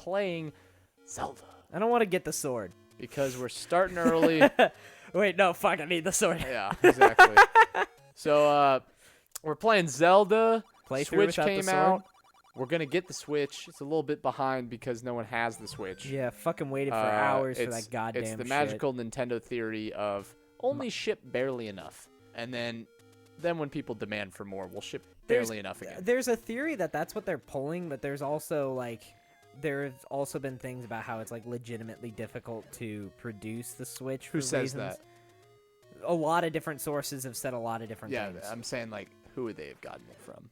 playing Zelda. I don't want to get the sword. Because we're starting early. Wait, no, fuck, I need the sword. Yeah, exactly. So, we're playing Zelda. Playthrough Switch without the came sword? out. We're going to get the Switch. It's a little bit behind because no one has the Switch. Yeah, fucking waited for hours for that goddamn It's the shit. magical Nintendo theory of only ship barely enough. And then when people demand for more, we'll ship barely enough again. There's a theory that that's what they're pulling, but there's also, like... There have also been things about how it's, like, legitimately difficult to produce the Switch for Who says reasons. that? A lot of different sources have said a lot of different things. Yeah, I'm saying, like, who would they have gotten it from?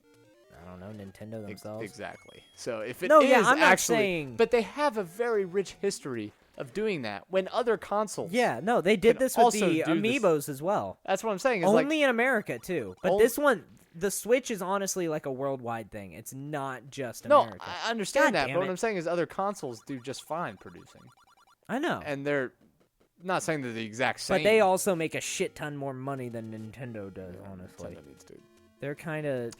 I don't know, Nintendo themselves. Exactly. So if it No, is yeah, I'm not actually... saying... But they have a very rich history of doing that when other consoles... Yeah, no, they did this with also the do this. Amiibos as well. That's what I'm saying. Is Only in America, too. But Only- this one... The Switch is honestly like a worldwide thing. It's not just No, America. I understand God that, damn but what it. I'm saying is other consoles do just fine producing. I know. And they're not saying they're the exact same. But they also make a shit ton more money than Nintendo does, honestly. Nintendo needs to. They're kind of...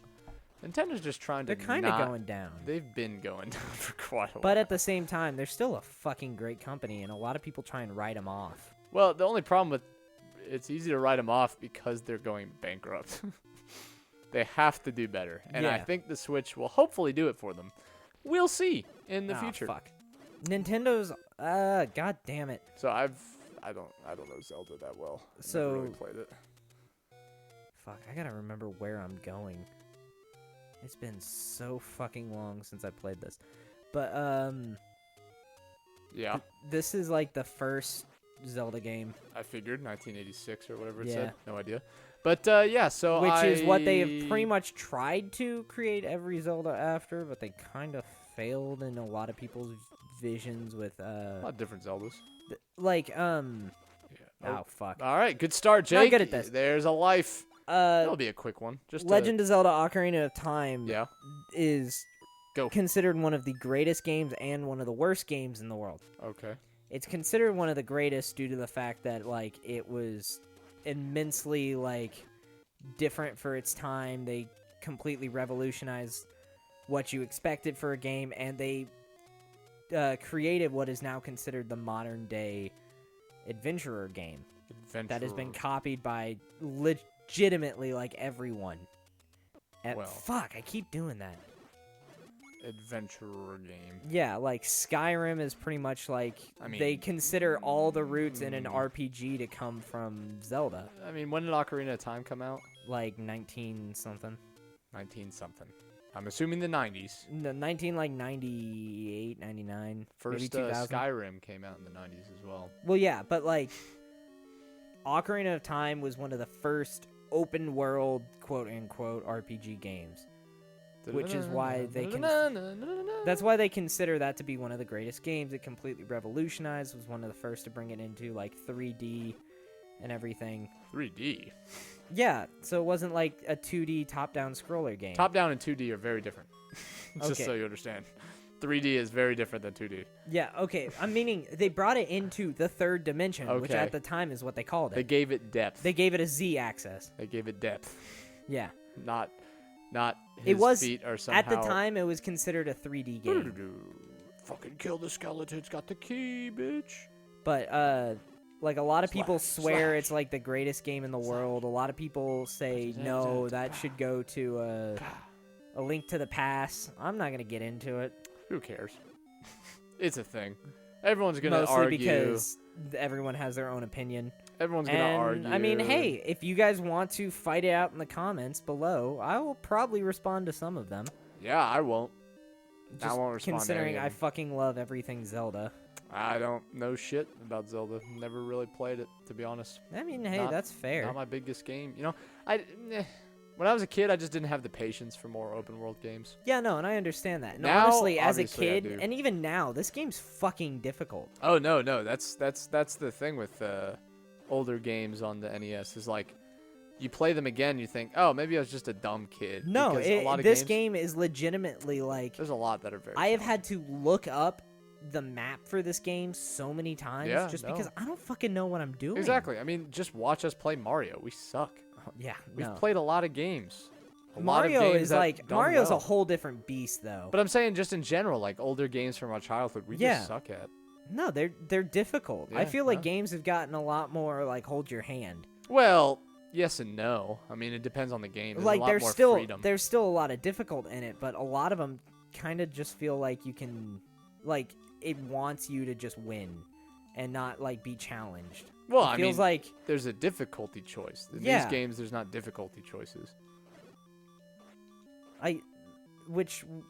Nintendo's just trying to They're kind of going down. They've been going down for quite a while. But at the same time, they're still a fucking great company, and a lot of people try and write them off. Well, the only problem with... It's easy to write them off because they're going bankrupt. They have to do better. And I Yeah. think the Switch will hopefully do it for them. We'll see in the future. Fuck. Nintendo's... God damn it. So I don't know Zelda that well. I So- never really played it. Fuck, I gotta remember where I'm going. It's been so fucking long since I played this. But, Yeah, this is like the first Zelda game. I figured 1986 or whatever it Yeah. said. No idea. But yeah, so Which is what they have pretty much tried to create every Zelda after, but they kind of failed in a lot of people's visions with, a lot of different Zeldas. like, Yeah. oh, fuck. All right, good start, Not Jake. good at this. There's a life. That'll be a quick one. Just Legend of Zelda Ocarina of Time Yeah. is Go. considered one of the greatest games and one of the worst games in the world. Okay. It's considered one of the greatest due to the fact that, like, it was immensely, like, different for its time. They completely revolutionized what you expected for a game, and they created what is now considered the modern-day adventurer game that has been copied by legitimately, like, everyone. Well. Fuck, I keep doing that. adventurer game. Yeah, like Skyrim is pretty much like they consider all the roots in an RPG to come from Zelda. I mean, when did Ocarina of Time come out? Like 19 something. 19 something. I'm assuming the 90s. No, 19 like 98, 99, maybe First 2000. Skyrim came out in the 90s as well. Well, yeah, but like Ocarina of Time was one of the first open world quote unquote RPG games. Which is why they that's why they consider that to be one of the greatest games. It completely revolutionized, was one of the first to bring it into like 3D and everything. 3D? Yeah, so it wasn't like a 2D top-down scroller game. Top-down and 2D are very different. Just Okay. so you understand. 3D is very different than 2D. Yeah, okay. I'm meaning they brought it into the third dimension, which Okay. at the time is what they called it. They gave it depth. They gave it a Z-axis. They gave it depth. Yeah. Not his It was feet are somehow... at the time it was considered a 3D game. Fucking kill the skeletons, got the key, bitch. But like a lot of people swear slash. it's like the greatest game in the world. A lot of people say no, that should go to a Link to the Past. I'm not gonna get into it. Who cares? It's a thing. Everyone's gonna Mostly argue. because everyone has their own opinion. Everyone's gonna And, argue. I mean, hey, if you guys want to fight it out in the comments below, I will probably respond to some of them. Yeah, I won't. I Just won't respond to considering any I of them. fucking love everything Zelda. I don't know shit about Zelda. Never really played it, to be honest. I mean, hey, Not- that's fair. Not my biggest game. You know, when I was a kid, I just didn't have the patience for more open world games. Yeah, no, and I understand that. And Now, honestly, as a obviously, I kid, do. and even now, this game's fucking difficult. Oh no, that's the thing with older games on the NES is like you play them again, you think, oh, maybe I was just a dumb kid. No, Because a lot of this games, game is legitimately like there's a lot that are very. I have challenging. had to look up the map for this game so many times because I don't fucking know what I'm doing. Exactly. I mean, just watch us play Mario. We suck. Oh, yeah, We've no. played a lot of games. a lot of games that done Mario's well. a whole different beast though. But I'm saying just in general, like older games from our childhood, we just suck at. No, they're difficult. I Yeah, feel like no. games have gotten a lot more like hold your hand. Well, yes and no. I mean, it depends on the game. There's Like a lot there's more still freedom. there's still a lot of difficult in it, but a lot of them kind of just feel like you can like it wants you to just win and not like be challenged. Well, It feels like there's a difficulty choice. In Yeah. these games, there's not difficulty choices.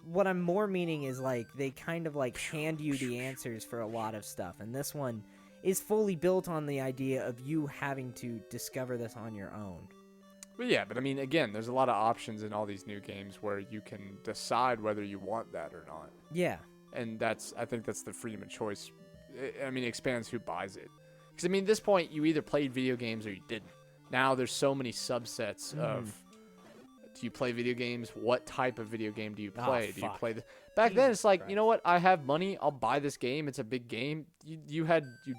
what I'm more meaning is like they kind of like hand you the answers for a lot of stuff, and this one is fully built on the idea of you having to discover this on your own. But yeah, but I mean, again, there's a lot of options in all these new games where you can decide whether you want that or not. Yeah. And I think that's the freedom of choice. I mean, it expands who buys it. Because, I mean, at this point, you either played video games or you didn't. Now there's so many subsets of, do you play video games? What type of video game do you play? Do you fuck. play Back then, it's like, Christ. you know what? I have money. I'll buy this game. It's a big game. You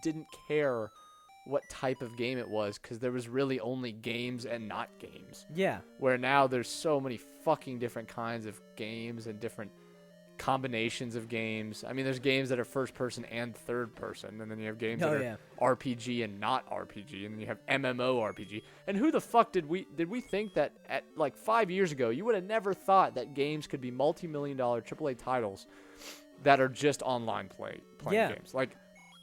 didn't care what type of game it was because there was really only games and not games. Yeah. Where now there's so many fucking different kinds of games and different combinations of games. I mean, there's games that are first person and third person, and then you have games that are RPG and not RPG, and then you have MMORPG. And who the fuck did we think that at like 5 years ago you would have never thought that games could be multi-million-dollar AAA titles that are just online playing games? Like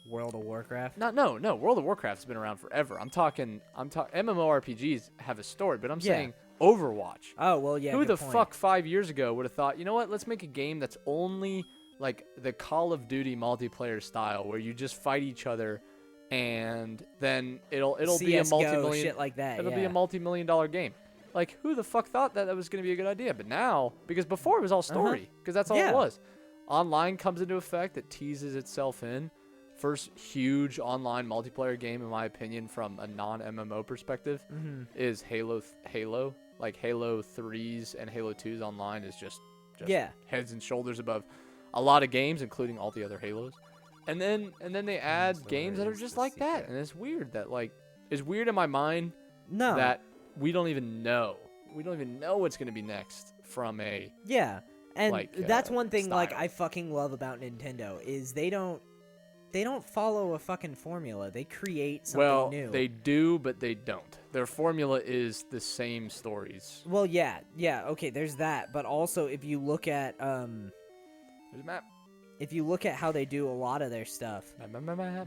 World of Warcraft. no, World of Warcraft's been around forever. I'm talking MMORPGs have a story, but I'm saying Overwatch. Oh, well, yeah. Who the good point. fuck 5 years ago would have thought, you know what, let's make a game that's only like the Call of Duty multiplayer style where you just fight each other and then it'll be a CS:GO, multi-million shit like that. it'll be a multi-million-dollar game. Like, who the fuck thought that was going to be a good idea? But now, because before it was all story, because that's all it was. Online comes into effect, it teases itself in. First huge online multiplayer game, in my opinion, from a non-MMO perspective, is Halo. Like Halo 3s and Halo 2s online is just heads and shoulders above a lot of games, including all the other Halos. And then they add games that are just like that, and it's weird that it's weird in my mind that we don't even know what's gonna be next from a and that's one thing style. like I fucking love about Nintendo is they don't follow a fucking formula. They create something new. They do, but they don't. Their formula is the same stories. Well, yeah, okay, there's that. But also, if you look at There's a map. if you look at how they do a lot of their stuff,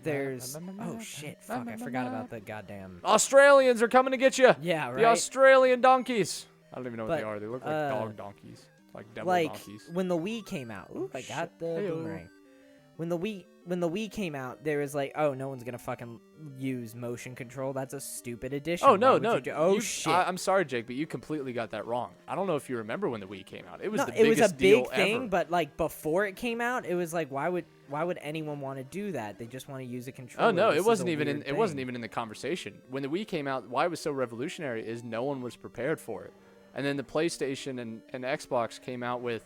there's oh shit, fuck, I forgot about the goddamn Australians are coming to get you. Yeah, right. The Australian donkeys. I don't even know what But, they are. They look like dog donkeys, like devil like donkeys. when the Wii came out. Ooh, I got the Heyo. boomerang. When the Wii came out, there was like, oh, no one's gonna fucking use motion control. That's a stupid addition. Oh no, Why would no. you do- shit. I'm sorry, Jake, but you completely got that wrong. I don't know if you remember when the Wii came out. It was No, the it was biggest a big deal thing, ever. but like before it came out, it was like, why would anyone want to do that? They just want to use a controller. Oh no, This it is wasn't a even weird it wasn't thing. even in the conversation. When the Wii came out, why it was so revolutionary is no one was prepared for it. And then the PlayStation and Xbox came out with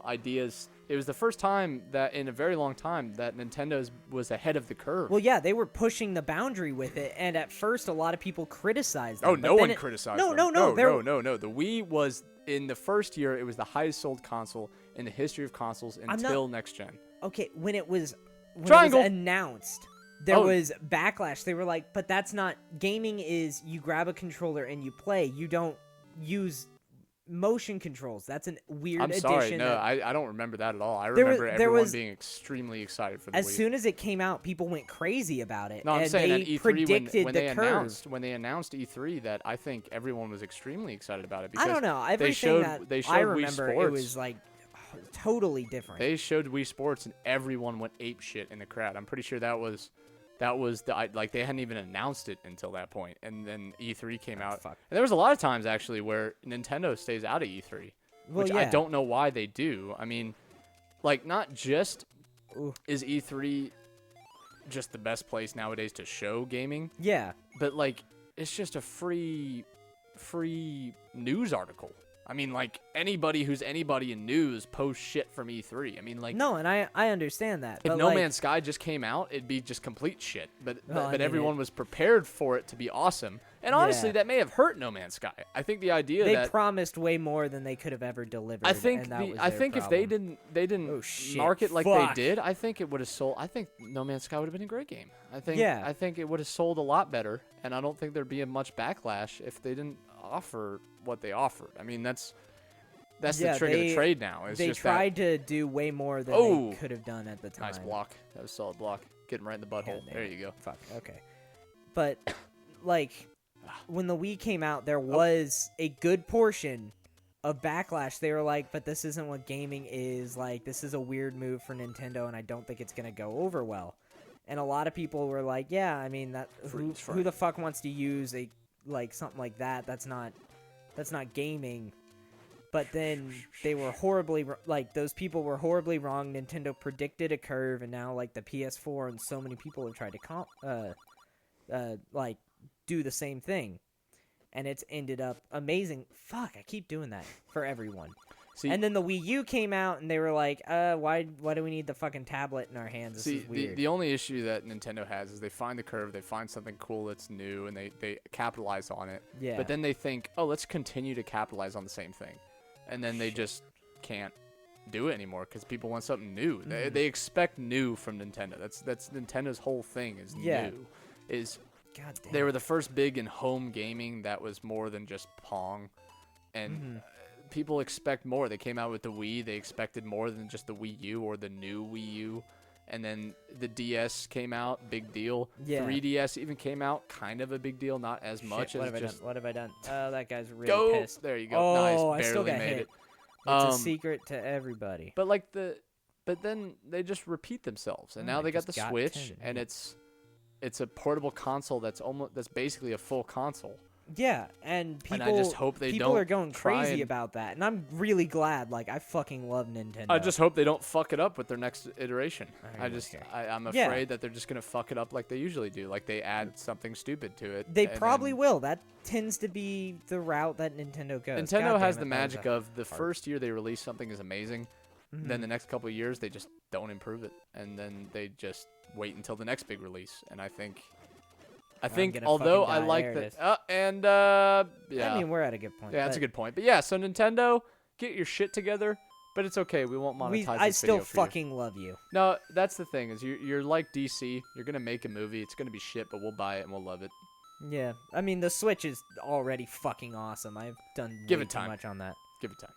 ideas. It was the first time that in a very long time that Nintendo was ahead of the curve. Well, yeah, they were pushing the boundary with it, and at first, a lot of people criticized them. Oh, but no then one it- criticized No, them. no, no, they're- no. The Wii was, in the first year, it was the highest sold console in the history of consoles until next gen. Okay, when it was Triangle. announced, there Oh. was backlash. They were like, but that's not gaming. Is you grab a controller and you play. You don't use motion controls. That's a weird I'm addition. sorry, no, that- I don't remember that at all. I There was- remember there everyone was- being extremely excited for the as Wii. soon as it came out, people went crazy about it. No, I'm and saying they at E3 predicted when the they curve. announced E3 that I think everyone was extremely excited about it I because don't know. Everything they showed that they showed I Wii remember, Sports. it was like totally different. They showed Wii Sports and everyone went ape shit in the crowd. I'm pretty sure that was like they hadn't even announced it until that point, and then E3 came out. Fuck. And there was a lot of times actually where Nintendo stays out of E3, Well, which yeah. I don't know why they do. I mean, like not just Ooh. is E3 just the best place nowadays to show gaming, Yeah. but like it's just a free news article. I mean, like, anybody who's anybody in news posts shit from E3. I mean, like... No, and I understand that. If but No like, Man's Sky just came out, it'd be just complete shit. But Well, I mean, everyone was prepared for it to be awesome. And honestly, Yeah. that may have hurt No Man's Sky. I think the idea they that... promised way more than they could have ever delivered. I think and that was I their think problem. if they didn't Oh, shit. market like Fuck. they did, I think it would have sold. I think No Man's Sky would have been a great game. I think Yeah. I think it would have sold a lot better, and I don't think there'd be much backlash if they didn't offer what they offered. I mean, that's Yeah, the trick of the trade now. Is They just tried to do way more than Oh. they could have done at the time. nice block. That was a solid block. Getting right in the butthole. God damn There it. you go. Fuck. Okay. But like when the Wii came out, there was a good portion of backlash. They were like, "But this isn't what gaming is. Like, this is a weird move for Nintendo, and I don't think it's gonna go over well." And a lot of people were like, "Yeah, I mean that. Who the fuck wants to use a like something like that? That's not gaming." But then they were horribly like those people were horribly wrong. Nintendo predicted a curve, and now like the PS4 and so many people have tried to like do the same thing, and it's ended up amazing. Fuck, I keep doing that for everyone. See, And then the Wii U came out, and they were like, why do we need the fucking tablet in our hands? This see is weird. the only issue that Nintendo has is they find the curve, they find something cool that's new, and they capitalize on it. Yeah. But then they think, oh, let's continue to capitalize on the same thing. And then they just can't do it anymore because people want something new. They expect new from Nintendo. That's Nintendo's whole thing is new. Is God damn. they were the first big in home gaming that was more than just Pong. And people expect more. They came out with the Wii. They expected more than just the Wii U or the new Wii U. And then the DS came out, big deal. Yeah. 3DS even came out, kind of a big deal, not as much Shit, as just what have I done? Oh, that guy's really go. pissed. There you go. Oh, nice. I Barely still got made hit. it. It's a secret to everybody. But but then they just repeat themselves, and Oh, now I they got just the got Switch, 10, and yeah. it's a portable console that's basically a full console. Yeah, and people. And I just hope they people don't are going try crazy and- about that, and I'm really glad. Like, I fucking love Nintendo. I just hope they don't fuck it up with their next iteration. Alright, I'm Yeah. afraid that they're just gonna fuck it up like they usually do, like they add something stupid to it. They and probably then- will. That tends to be the route that Nintendo goes. Nintendo God has damn the it, that was magic a of the fart. first year they release something is amazing, then Mhm. the next couple of years they just don't improve it, and then they just wait until the next big release. And I think gonna although fucking I die. like There it that, is. yeah, I mean, we're at a good point. yeah, that's a but good point. But yeah, so Nintendo, get your shit together. But it's okay. We won't monetize I this still video for you. fucking love you. No, that's the thing is you're like DC. You're gonna make a movie. It's gonna be shit, but we'll buy it and we'll love it. Yeah, I mean, the Switch is already fucking awesome. I've done Give way it too time. much on that. Give it time.